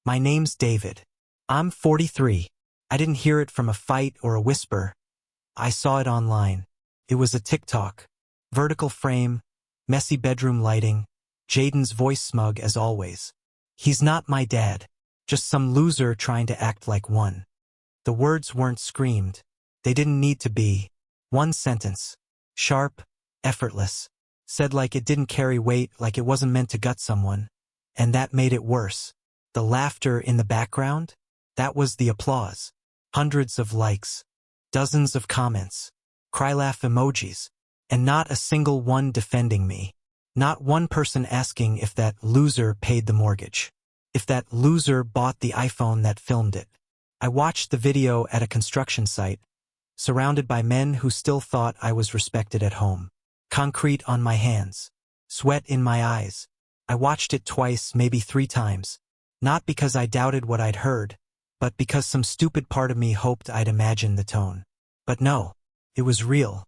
My name's David. I'm 43. I didn't hear it from a fight or a whisper. I saw it online. It was a TikTok. Vertical frame, messy bedroom lighting, Jaden's voice smug as always. He's not my dad. Just some loser trying to act like one. The words weren't screamed. They didn't need to be. One sentence. Sharp, effortless. Said like it didn't carry weight, like it wasn't meant to gut someone. And that made it worse. The laughter in the background? That was the applause. Hundreds of likes. Dozens of comments. Cry-laugh emojis. And not a single one defending me. Not one person asking if that loser paid the mortgage. If that loser bought the iPhone that filmed it. I watched the video at a construction site, surrounded by men who still thought I was respected at home. Concrete on my hands. Sweat in my eyes. I watched it twice, maybe 3 times. Not because I doubted what I'd heard, but because some stupid part of me hoped I'd imagine the tone. But no, it was real.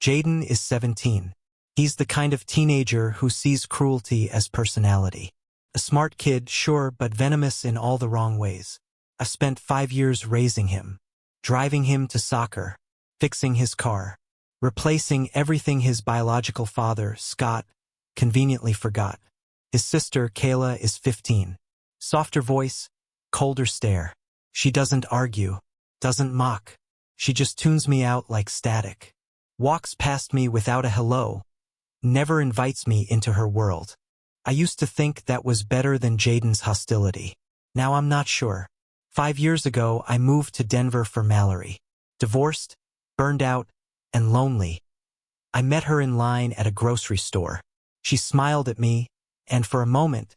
Jaden is 17. He's the kind of teenager who sees cruelty as personality. A smart kid, sure, but venomous in all the wrong ways. I spent 5 years raising him, driving him to soccer, fixing his car, replacing everything his biological father, Scott, conveniently forgot. His sister, Kayla, is 15. Softer voice, colder stare. She doesn't argue, doesn't mock. She just tunes me out like static. Walks past me without a hello. Never invites me into her world. I used to think that was better than Jaden's hostility. Now I'm not sure. 5 years ago, I moved to Denver for Mallory. Divorced, burned out, and lonely. I met her in line at a grocery store. She smiled at me, and for a moment,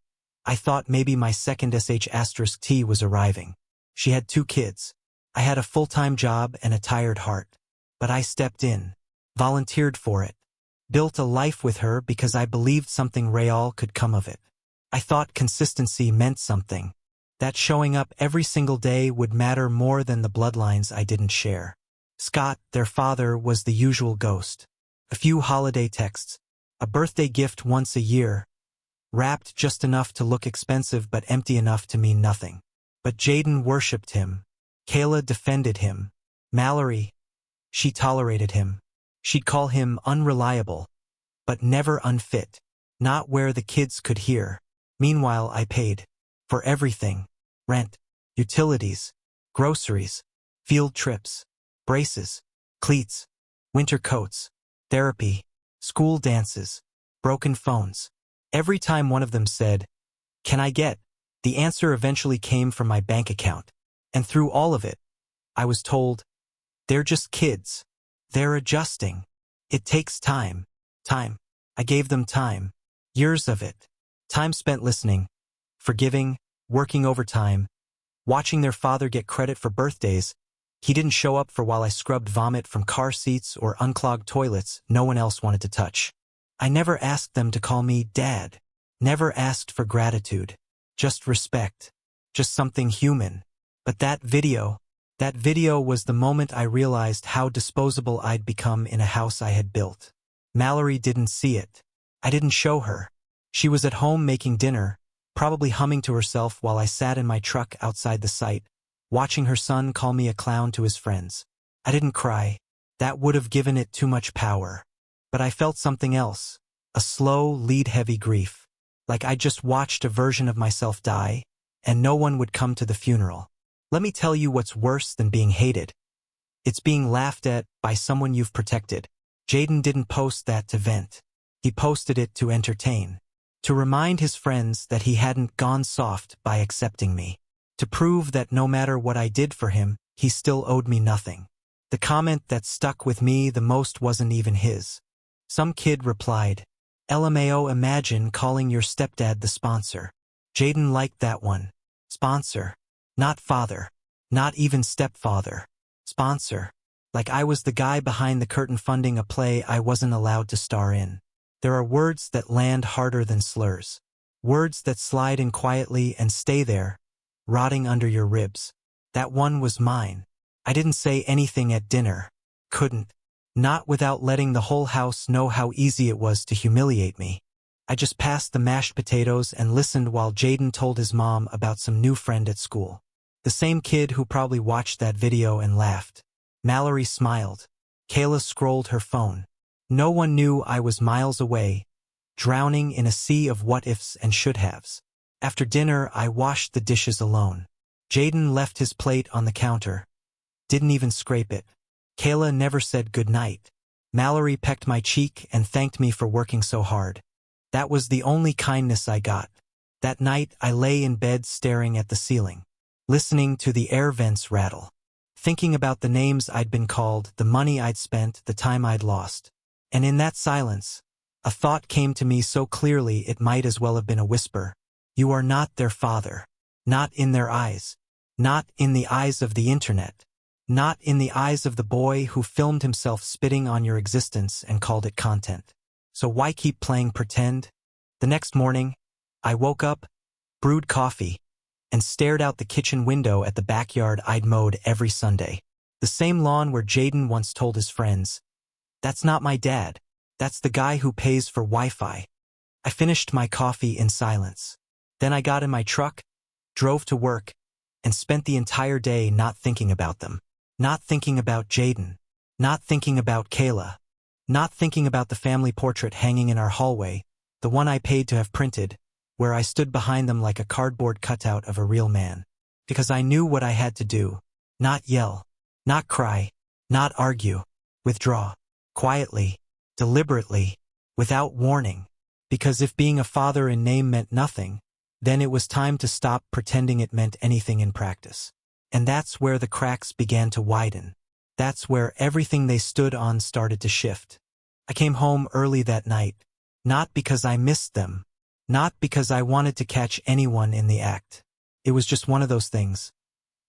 I thought maybe my second sh*T was arriving. She had 2 kids. I had a full-time job and a tired heart. But I stepped in, volunteered for it, built a life with her because I believed something real could come of it. I thought consistency meant something. That showing up every single day would matter more than the bloodlines I didn't share. Scott, their father, was the usual ghost. A few holiday texts, a birthday gift once a year, wrapped just enough to look expensive but empty enough to mean nothing. But Jaden worshipped him. Kayla defended him. Mallory, she tolerated him. She'd call him unreliable, but never unfit. Not where the kids could hear. Meanwhile, I paid. For everything. Rent, utilities, groceries, field trips, braces, cleats, winter coats, therapy, school dances, broken phones. Every time one of them said, "Can I get?" the answer eventually came from my bank account. And through all of it, I was told, they're just kids. They're adjusting. It takes time. Time. I gave them time. Years of it. Time spent listening, forgiving, working overtime, watching their father get credit for birthdays. He didn't show up for while I scrubbed vomit from car seats or unclogged toilets no one else wanted to touch. I never asked them to call me Dad. Never asked for gratitude. Just respect. Just something human. But that video was the moment I realized how disposable I'd become in a house I had built. Mallory didn't see it. I didn't show her. She was at home making dinner, probably humming to herself while I sat in my truck outside the site, watching her son call me a clown to his friends. I didn't cry. That would have given it too much power. But I felt something else. A slow, lead-heavy grief. Like I just watched a version of myself die, and no one would come to the funeral. Let me tell you what's worse than being hated. It's being laughed at by someone you've protected. Jaden didn't post that to vent. He posted it to entertain. To remind his friends that he hadn't gone soft by accepting me. To prove that no matter what I did for him, he still owed me nothing. The comment that stuck with me the most wasn't even his. Some kid replied, "LMAO, imagine calling your stepdad the sponsor." Jaden liked that one. Sponsor. Not father. Not even stepfather. Sponsor. Like I was the guy behind the curtain funding a play I wasn't allowed to star in. There are words that land harder than slurs. Words that slide in quietly and stay there, rotting under your ribs. That one was mine. I didn't say anything at dinner. Couldn't. Not without letting the whole house know how easy it was to humiliate me. I just passed the mashed potatoes and listened while Jaden told his mom about some new friend at school. The same kid who probably watched that video and laughed. Mallory smiled. Kayla scrolled her phone. No one knew I was miles away, drowning in a sea of what-ifs and should-haves. After dinner, I washed the dishes alone. Jaden left his plate on the counter. Didn't even scrape it. Kayla never said goodnight. Mallory pecked my cheek and thanked me for working so hard. That was the only kindness I got. That night, I lay in bed staring at the ceiling, listening to the air vents rattle, thinking about the names I'd been called, the money I'd spent, the time I'd lost. And in that silence, a thought came to me so clearly it might as well have been a whisper. You are not their father. Not in their eyes. Not in the eyes of the internet. Not in the eyes of the boy who filmed himself spitting on your existence and called it content. So why keep playing pretend? The next morning, I woke up, brewed coffee, and stared out the kitchen window at the backyard I'd mowed every Sunday. The same lawn where Jaden once told his friends, "That's not my dad. That's the guy who pays for Wi-Fi." I finished my coffee in silence. Then I got in my truck, drove to work, and spent the entire day not thinking about them. Not thinking about Jaden. Not thinking about Kayla. Not thinking about the family portrait hanging in our hallway, the one I paid to have printed, where I stood behind them like a cardboard cutout of a real man. Because I knew what I had to do. Not yell. Not cry. Not argue. Withdraw. Quietly. Deliberately. Without warning. Because if being a father in name meant nothing, then it was time to stop pretending it meant anything in practice. And that's where the cracks began to widen. That's where everything they stood on started to shift. I came home early that night, not because I missed them, not because I wanted to catch anyone in the act. It was just one of those things.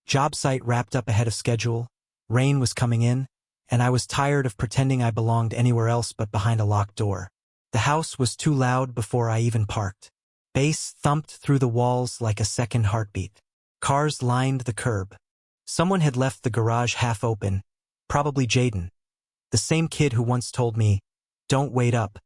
Job site wrapped up ahead of schedule, rain was coming in, and I was tired of pretending I belonged anywhere else but behind a locked door. The house was too loud before I even parked. Bass thumped through the walls like a second heartbeat. Cars lined the curb. Someone had left the garage half open, probably Jaden, the same kid who once told me, "Don't wait up,"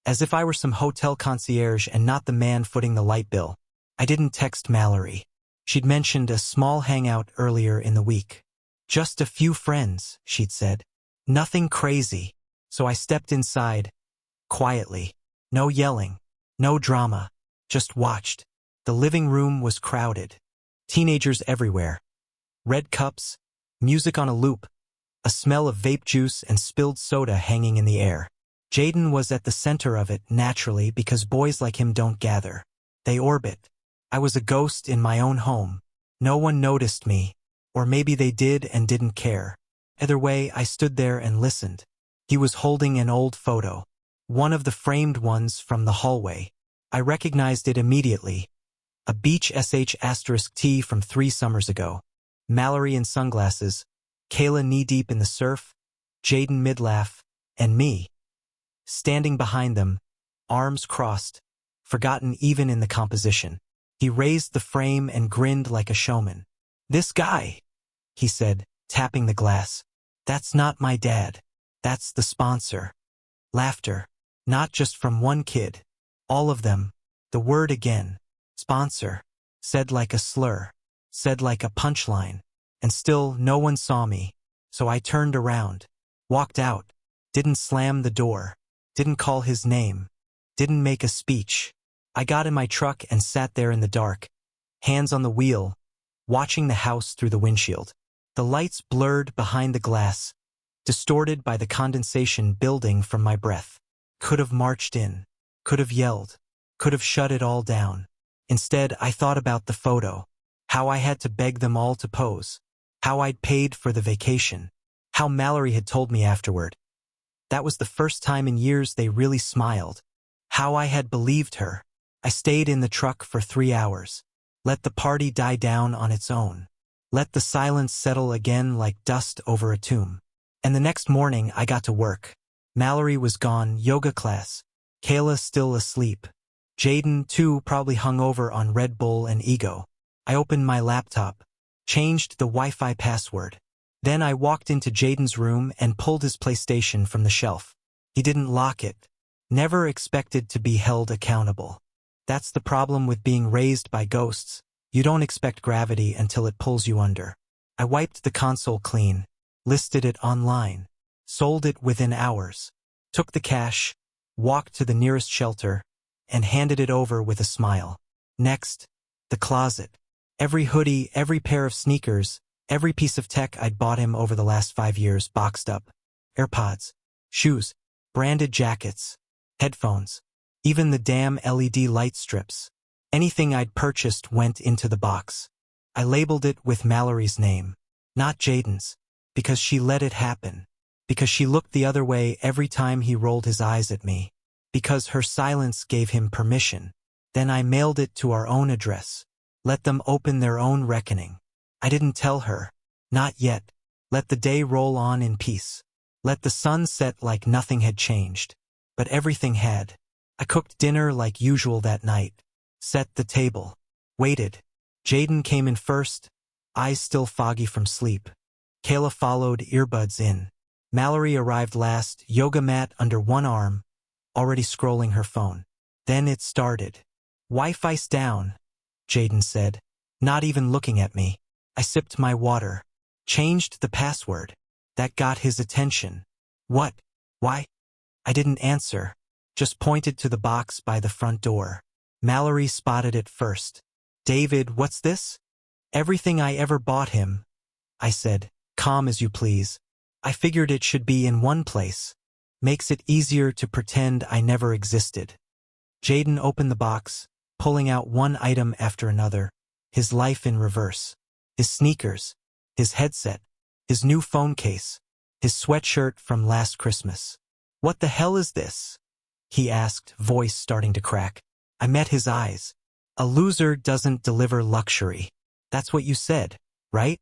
as if I were some hotel concierge and not the man footing the light bill. I didn't text Mallory. She'd mentioned a small hangout earlier in the week. Just a few friends, she'd said. Nothing crazy. So I stepped inside, quietly. No yelling, no drama, just watched. The living room was crowded. Teenagers everywhere. Red cups, music on a loop, a smell of vape juice and spilled soda hanging in the air. Jaden was at the center of it naturally because boys like him don't gather. They orbit. I was a ghost in my own home. No one noticed me, or maybe they did and didn't care. Either way, I stood there and listened. He was holding an old photo, one of the framed ones from the hallway. I recognized it immediately. A beach sh*T from 3 summers ago. Mallory in sunglasses, Kayla knee-deep in the surf, Jaden mid-laugh, and me, standing behind them, arms crossed, forgotten even in the composition. He raised the frame and grinned like a showman. "This guy," he said, tapping the glass. "That's not my dad. That's the sponsor." Laughter. Not just from one kid. All of them. The word again. Sponsor. Said like a slur. Said like a punchline. And still no one saw me. So I turned around. Walked out. Didn't slam the door. Didn't call his name. Didn't make a speech. I got in my truck and sat there in the dark. Hands on the wheel. Watching the house through the windshield. The lights blurred behind the glass. Distorted by the condensation building from my breath. Could have marched in. Could have yelled. Could have shut it all down. Instead, I thought about the photo. How I had to beg them all to pose. How I'd paid for the vacation. How Mallory had told me afterward. That was the first time in years they really smiled. How I had believed her. I stayed in the truck for 3 hours. Let the party die down on its own. Let the silence settle again like dust over a tomb. And the next morning I got to work. Mallory was gone, yoga class. Kayla still asleep. Jaden, too, probably hung over on Red Bull and ego. I opened my laptop, changed the Wi-Fi password. Then I walked into Jaden's room and pulled his PlayStation from the shelf. He didn't lock it. Never expected to be held accountable. That's the problem with being raised by ghosts. You don't expect gravity until it pulls you under. I wiped the console clean, listed it online, sold it within hours, took the cash, walked to the nearest shelter, and handed it over with a smile. Next, the closet. Every hoodie, every pair of sneakers, every piece of tech I'd bought him over the last 5 years boxed up. AirPods, shoes, branded jackets, headphones, even the damn LED light strips. Anything I'd purchased went into the box. I labeled it with Mallory's name, not Jaden's, because she let it happen, because she looked the other way every time he rolled his eyes at me, because her silence gave him permission. Then I mailed it to our own address. Let them open their own reckoning. I didn't tell her. Not yet. Let the day roll on in peace. Let the sun set like nothing had changed. But everything had. I cooked dinner like usual that night. Set the table. Waited. Jaden came in first, eyes still foggy from sleep. Kayla followed, earbuds in. Mallory arrived last, yoga mat under one arm, already scrolling her phone. Then it started. Wi-Fi's down, Jaden said, not even looking at me. I sipped my water. Changed the password. That got his attention. What? Why? I didn't answer. Just pointed to the box by the front door. Mallory spotted it first. David, what's this? Everything I ever bought him, I said, calm as you please. I figured it should be in one place. Makes it easier to pretend I never existed. Jaden opened the box, pulling out one item after another. His life in reverse. His sneakers. His headset. His new phone case. His sweatshirt from last Christmas. What the hell is this? He asked, voice starting to crack. I met his eyes. A loser doesn't deliver luxury. That's what you said, right?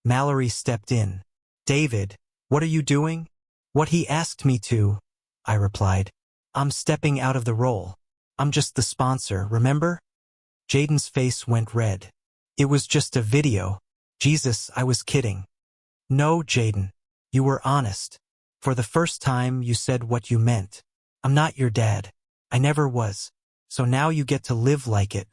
Mallory stepped in. David, what are you doing? What he asked me to, I replied. I'm stepping out of the role. I'm just the sponsor, remember? Jaden's face went red. It was just a video. Jesus, I was kidding. No, Jaden. You were honest. For the first time, you said what you meant. I'm not your dad. I never was. So now you get to live like it.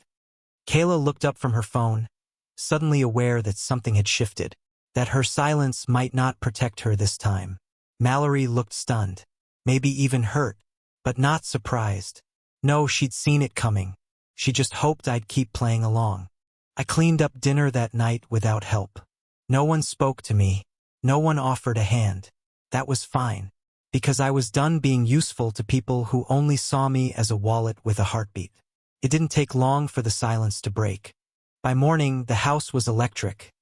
Kayla looked up from her phone, suddenly aware that something had shifted, that her silence might not protect her this time. Mallory looked stunned, maybe even hurt, but not surprised. No, she'd seen it coming. She just hoped I'd keep playing along. I cleaned up dinner that night without help. No one spoke to me. No one offered a hand. That was fine, because I was done being useful to people who only saw me as a wallet with a heartbeat. It didn't take long for the silence to break. By morning, the house was electric.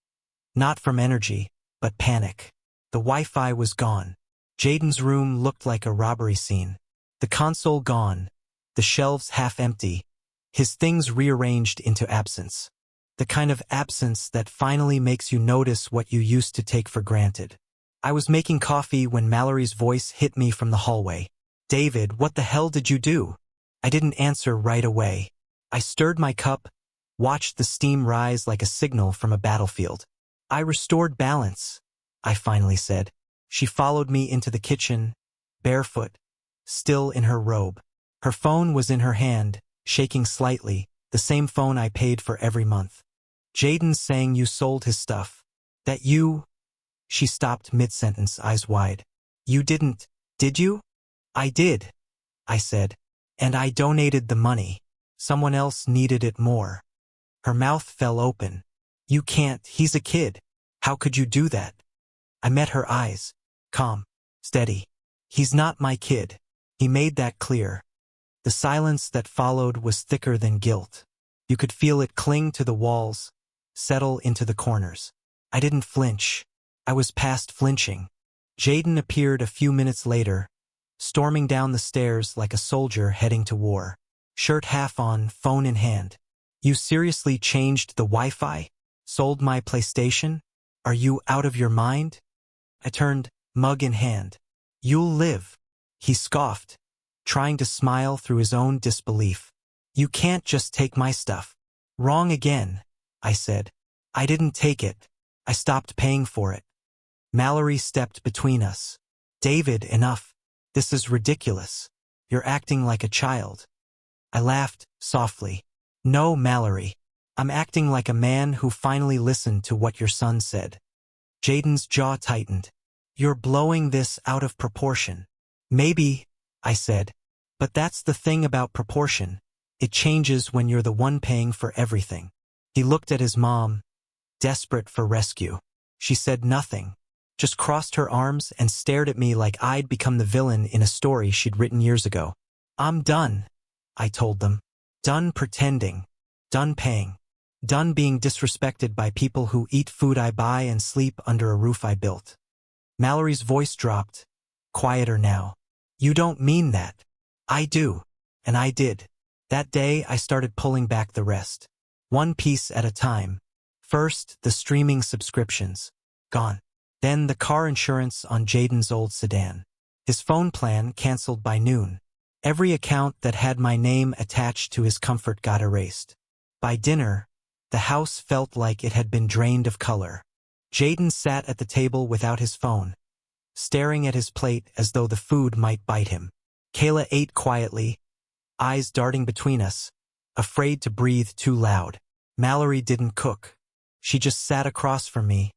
Not from energy, but panic. The Wi-Fi was gone. Jaden's room looked like a robbery scene. The console gone. The shelves half empty. His things rearranged into absence. The kind of absence that finally makes you notice what you used to take for granted. I was making coffee when Mallory's voice hit me from the hallway. David, what the hell did you do? I didn't answer right away. I stirred my cup, watched the steam rise like a signal from a battlefield. I restored balance, I finally said. She followed me into the kitchen, barefoot, still in her robe. Her phone was in her hand, shaking slightly, the same phone I paid for every month. Jaden's saying you sold his stuff. That you... She stopped mid-sentence, eyes wide. You didn't, did you? I did, I said. And I donated the money. Someone else needed it more. Her mouth fell open. You can't, he's a kid. How could you do that? I met her eyes. Calm, steady. He's not my kid. He made that clear. The silence that followed was thicker than guilt. You could feel it cling to the walls, settle into the corners. I didn't flinch. I was past flinching. Jaden appeared a few minutes later, storming down the stairs like a soldier heading to war. Shirt half on, phone in hand. You seriously changed the Wi-Fi? Sold my PlayStation? Are you out of your mind? I turned, mug in hand. You'll live. He scoffed, trying to smile through his own disbelief. You can't just take my stuff. Wrong again, I said. I didn't take it. I stopped paying for it. Mallory stepped between us. David, enough. This is ridiculous. You're acting like a child. I laughed, softly. No, Mallory. I'm acting like a man who finally listened to what your son said. Jaden's jaw tightened. You're blowing this out of proportion. Maybe, I said. But that's the thing about proportion. It changes when you're the one paying for everything. He looked at his mom, desperate for rescue. She said nothing, just crossed her arms and stared at me like I'd become the villain in a story she'd written years ago. I'm done, I told them. Done pretending. Done paying. Done being disrespected by people who eat food I buy and sleep under a roof I built. Mallory's voice dropped, quieter now. You don't mean that. I do. And I did. That day I started pulling back the rest. One piece at a time. First, the streaming subscriptions. Gone. Then the car insurance on Jaden's old sedan. His phone plan canceled by noon. Every account that had my name attached to his comfort got erased. By dinner, the house felt like it had been drained of color. Jaden sat at the table without his phone, staring at his plate as though the food might bite him. Kayla ate quietly, eyes darting between us, afraid to breathe too loud. Mallory didn't cook. She just sat across from me,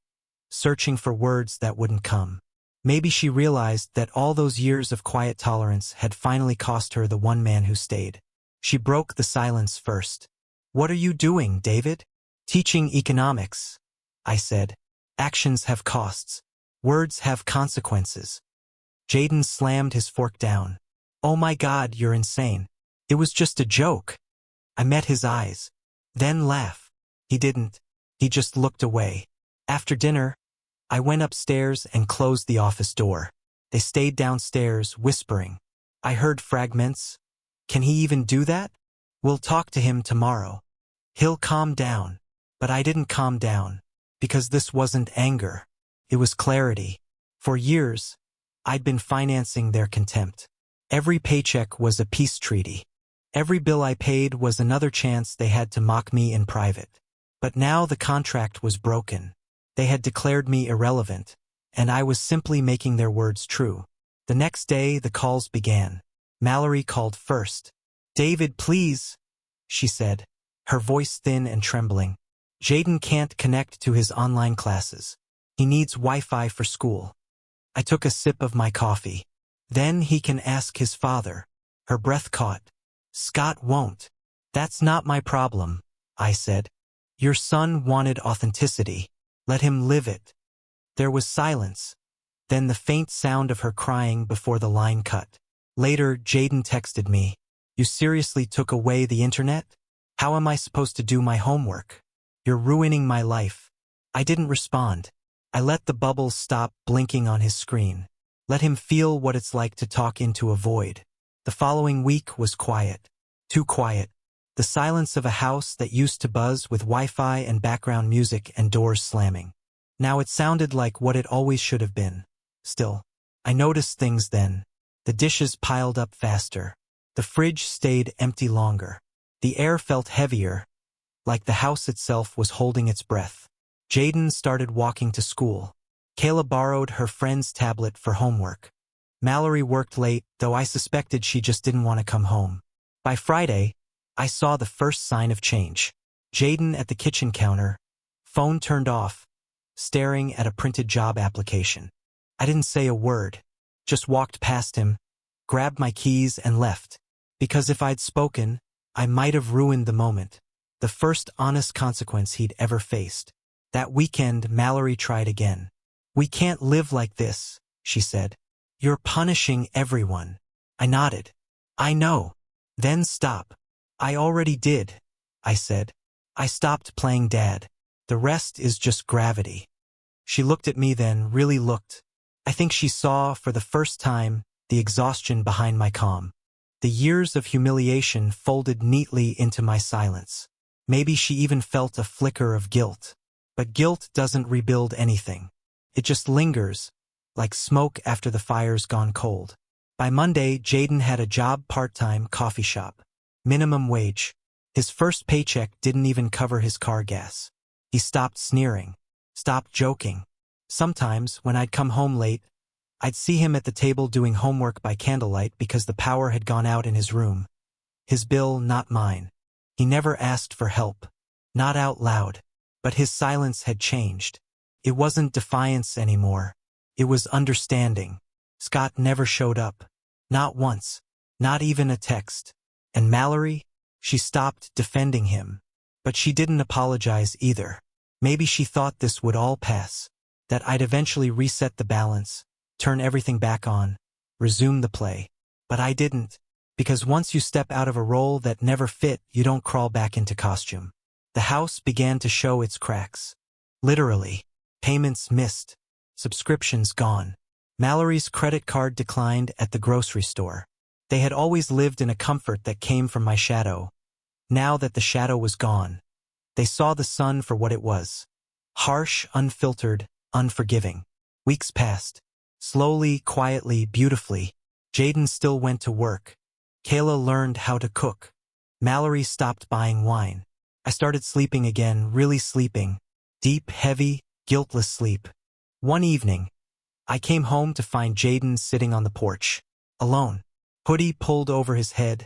searching for words that wouldn't come. Maybe she realized that all those years of quiet tolerance had finally cost her the one man who stayed. She broke the silence first. What are you doing, David? Teaching economics, I said. Actions have costs. Words have consequences. Jaden slammed his fork down. Oh my God, you're insane. It was just a joke. I met his eyes. Then laugh. He didn't. He just looked away. After dinner, I went upstairs and closed the office door. They stayed downstairs, whispering. I heard fragments. Can he even do that? We'll talk to him tomorrow. He'll calm down. But I didn't calm down. Because this wasn't anger. It was clarity. For years, I'd been financing their contempt. Every paycheck was a peace treaty. Every bill I paid was another chance they had to mock me in private. But now the contract was broken. They had declared me irrelevant, and I was simply making their words true. The next day, the calls began. Mallory called first. David, please, she said, her voice thin and trembling. Jaden can't connect to his online classes. He needs Wi-Fi for school. I took a sip of my coffee. Then he can ask his father. Her breath caught. Scott won't. That's not my problem, I said. Your son wanted authenticity. Let him live it. There was silence. Then the faint sound of her crying before the line cut. Later, Jaden texted me. You seriously took away the internet? How am I supposed to do my homework? You're ruining my life. I didn't respond. I let the bubbles stop blinking on his screen. Let him feel what it's like to talk into a void. The following week was quiet. Too quiet. The silence of a house that used to buzz with Wi-Fi and background music and doors slamming. Now it sounded like what it always should have been. Still, I noticed things then. The dishes piled up faster. The fridge stayed empty longer. The air felt heavier, like the house itself was holding its breath. Jaden started walking to school. Kayla borrowed her friend's tablet for homework. Mallory worked late, though I suspected she just didn't want to come home. By Friday, I saw the first sign of change. Jaden at the kitchen counter, phone turned off, staring at a printed job application. I didn't say a word, just walked past him, grabbed my keys and left. Because if I'd spoken, I might have ruined the moment. The first honest consequence he'd ever faced. That weekend, Mallory tried again. We can't live like this, she said. You're punishing everyone. I nodded. I know. Then stop. I already did, I said. I stopped playing dad. The rest is just gravity. She looked at me then, really looked. I think she saw, for the first time, the exhaustion behind my calm. The years of humiliation folded neatly into my silence. Maybe she even felt a flicker of guilt. But guilt doesn't rebuild anything. It just lingers, like smoke after the fire's gone cold. By Monday, Jaden had a job part-time coffee shop. Minimum wage. His first paycheck didn't even cover his car gas. He stopped sneering, stopped joking. Sometimes, when I'd come home late, I'd see him at the table doing homework by candlelight because the power had gone out in his room. His bill, not mine. He never asked for help. Not out loud. But his silence had changed. It wasn't defiance anymore. It was understanding. Scott never showed up. Not once. Not even a text. And Mallory? She stopped defending him. But she didn't apologize either. Maybe she thought this would all pass. That I'd eventually reset the balance, turn everything back on, resume the play. But I didn't. Because once you step out of a role that never fit, you don't crawl back into costume. The house began to show its cracks. Literally. Payments missed. Subscriptions gone. Mallory's credit card declined at the grocery store. They had always lived in a comfort that came from my shadow. Now that the shadow was gone, they saw the sun for what it was. Harsh, unfiltered, unforgiving. Weeks passed. Slowly, quietly, beautifully. Jaden still went to work. Kayla learned how to cook. Mallory stopped buying wine. I started sleeping again, really sleeping. Deep, heavy, guiltless sleep. One evening, I came home to find Jaden sitting on the porch. Alone. Hoodie pulled over his head.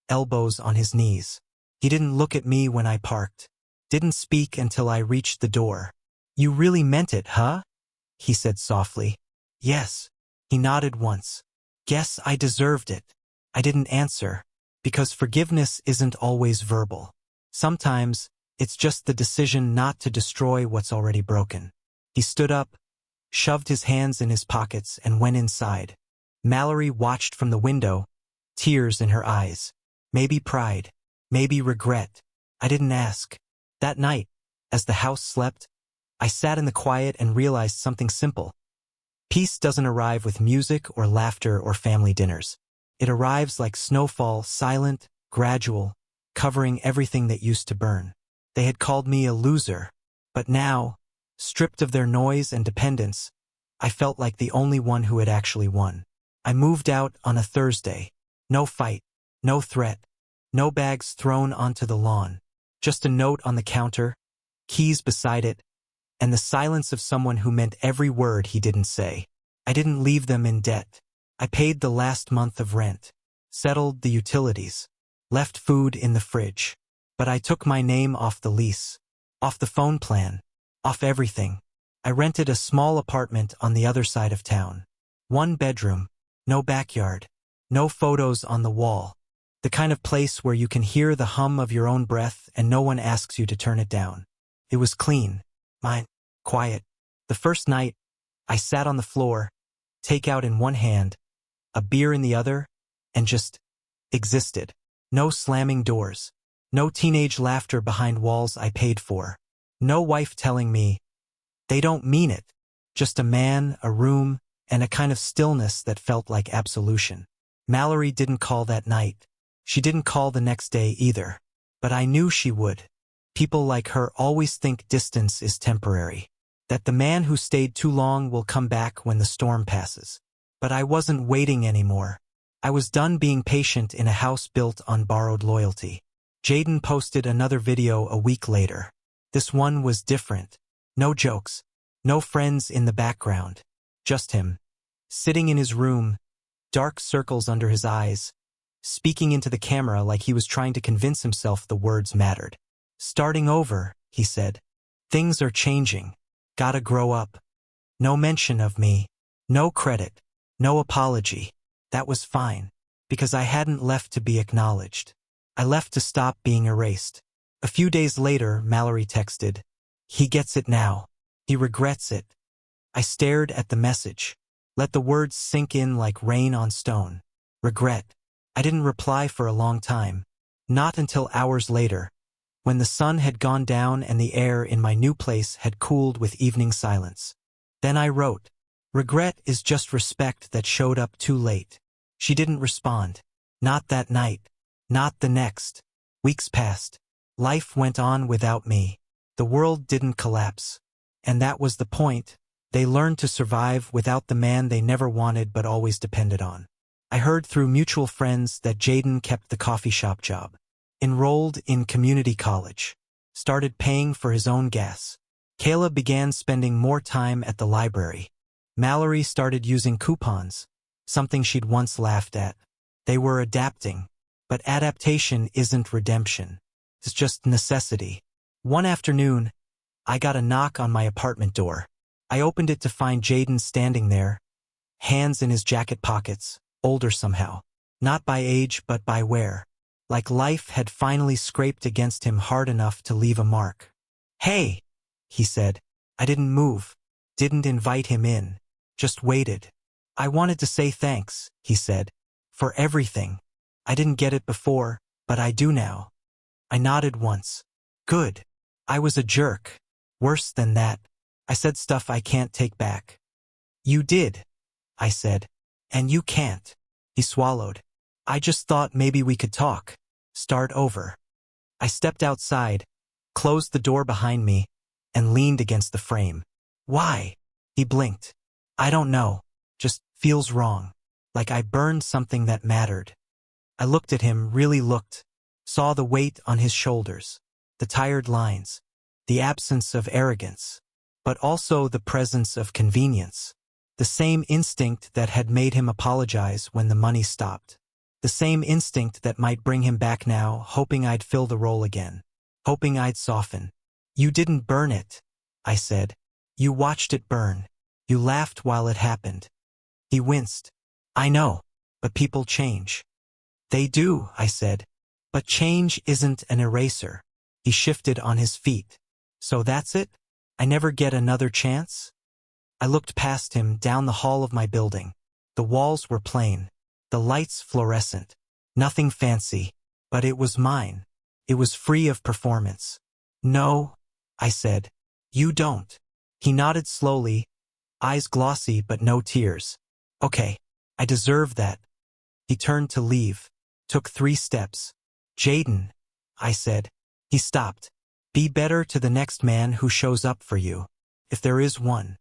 Elbows on his knees. He didn't look at me when I parked. Didn't speak until I reached the door. "You really meant it, huh?" he said softly. "Yes." He nodded once. "Guess I deserved it." I didn't answer, because forgiveness isn't always verbal. Sometimes, it's just the decision not to destroy what's already broken. He stood up, shoved his hands in his pockets, and went inside. Mallory watched from the window, tears in her eyes. Maybe pride, maybe regret. I didn't ask. That night, as the house slept, I sat in the quiet and realized something simple. Peace doesn't arrive with music or laughter or family dinners. It arrives like snowfall, silent, gradual, covering everything that used to burn. They had called me a loser, but now, stripped of their noise and dependence, I felt like the only one who had actually won. I moved out on a Thursday. No fight, no threat, no bags thrown onto the lawn. Just a note on the counter, keys beside it, and the silence of someone who meant every word he didn't say. I didn't leave them in debt. I paid the last month of rent, settled the utilities, left food in the fridge. But I took my name off the lease, off the phone plan, off everything. I rented a small apartment on the other side of town. 1 bedroom, no backyard, no photos on the wall. The kind of place where you can hear the hum of your own breath and no one asks you to turn it down. It was clean, mine, quiet. The first night, I sat on the floor, takeout in one hand, a beer in the other, and just existed. No slamming doors. No teenage laughter behind walls I paid for. No wife telling me, "They don't mean it." Just a man, a room, and a kind of stillness that felt like absolution. Mallory didn't call that night. She didn't call the next day either. But I knew she would. People like her always think distance is temporary. That the man who stayed too long will come back when the storm passes. But I wasn't waiting anymore. I was done being patient in a house built on borrowed loyalty. Jaden posted another video a week later. This one was different. No jokes. No friends in the background. Just him. Sitting in his room, dark circles under his eyes, speaking into the camera like he was trying to convince himself the words mattered. "Starting over," he said. "Things are changing. Gotta grow up." No mention of me. No credit. No apology. That was fine, because I hadn't left to be acknowledged. I left to stop being erased. A few days later, Mallory texted, "He gets it now. He regrets it." I stared at the message. Let the words sink in like rain on stone. Regret. I didn't reply for a long time. Not until hours later, when the sun had gone down and the air in my new place had cooled with evening silence. Then I wrote, "Regret is just respect that showed up too late." She didn't respond. Not that night. Not the next. Weeks passed. Life went on without me. The world didn't collapse. And that was the point. They learned to survive without the man they never wanted but always depended on. I heard through mutual friends that Jaden kept the coffee shop job. Enrolled in community college. Started paying for his own gas. Kayla began spending more time at the library. Mallory started using coupons, something she'd once laughed at. They were adapting. But adaptation isn't redemption. It's just necessity. One afternoon, I got a knock on my apartment door. I opened it to find Jaden standing there, hands in his jacket pockets, older somehow. Not by age but by wear. Like life had finally scraped against him hard enough to leave a mark. "Hey," he said. I didn't move, didn't invite him in, just waited. "I wanted to say thanks," he said, "for everything. I didn't get it before, but I do now." I nodded once. "Good. I was a jerk. Worse than that. I said stuff I can't take back." "You did," I said. "And you can't." He swallowed. "I just thought maybe we could talk. Start over." I stepped outside, closed the door behind me, and leaned against the frame. "Why?" He blinked. "I don't know. Just feels wrong. Like I burned something that mattered." I looked at him, really looked, saw the weight on his shoulders, the tired lines, the absence of arrogance, but also the presence of convenience. The same instinct that had made him apologize when the money stopped. The same instinct that might bring him back now, hoping I'd fill the role again, hoping I'd soften. "You didn't burn it," I said. "You watched it burn. You laughed while it happened." He winced. "I know, but people change." "They do," I said. "But change isn't an eraser." He shifted on his feet. "So that's it? I never get another chance?" I looked past him, down the hall of my building. The walls were plain, the lights fluorescent. Nothing fancy, but it was mine. It was free of performance. "No," I said. "You don't." He nodded slowly, eyes glossy but no tears. "Okay, I deserve that." He turned to leave, took 3 steps. "Jaden," I said. He stopped. "Be better to the next man who shows up for you, if there is one."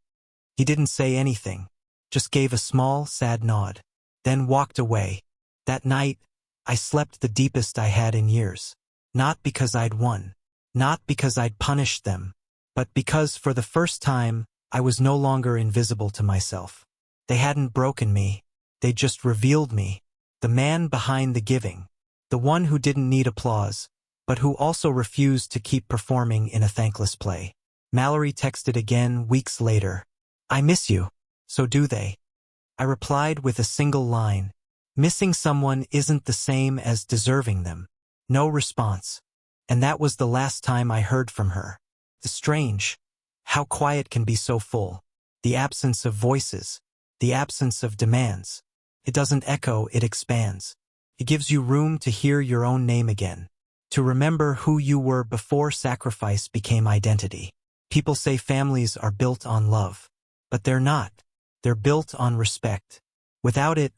He didn't say anything, just gave a small, sad nod, then walked away. That night, I slept the deepest I had in years. Not because I'd won, not because I'd punished them, but because for the first time, I was no longer invisible to myself. They hadn't broken me, they just revealed me. The man behind the giving. The one who didn't need applause, but who also refused to keep performing in a thankless play. Mallory texted again weeks later. "I miss you." "So do they." I replied with a single line. Missing someone isn't the same as deserving them. No response. And that was the last time I heard from her. The strange. How quiet can be so full. The absence of voices. The absence of demands. It doesn't echo, it expands. It gives you room to hear your own name again. To remember who you were before sacrifice became identity. People say families are built on love. But they're not. They're built on respect. Without it,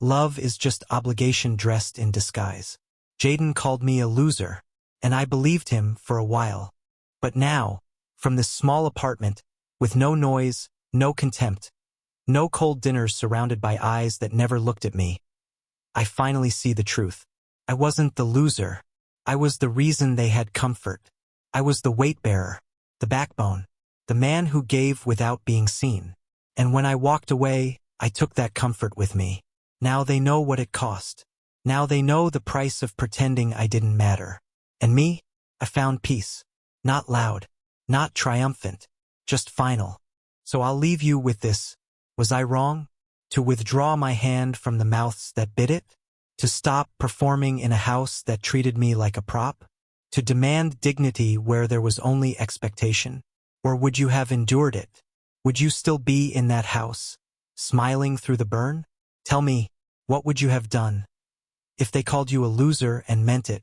love is just obligation dressed in disguise. Jaden called me a loser, and I believed him for a while. But now, from this small apartment, with no noise, no contempt, no cold dinners surrounded by eyes that never looked at me, I finally see the truth. I wasn't the loser. I was the reason they had comfort. I was the weight-bearer, the backbone, the man who gave without being seen. And when I walked away, I took that comfort with me. Now they know what it cost. Now they know the price of pretending I didn't matter. And me? I found peace. Not loud, not triumphant, just final. So I'll leave you with this. Was I wrong? To withdraw my hand from the mouths that bit it? To stop performing in a house that treated me like a prop? To demand dignity where there was only expectation? Or would you have endured it? Would you still be in that house, smiling through the burn? Tell me, what would you have done? If they called you a loser and meant it,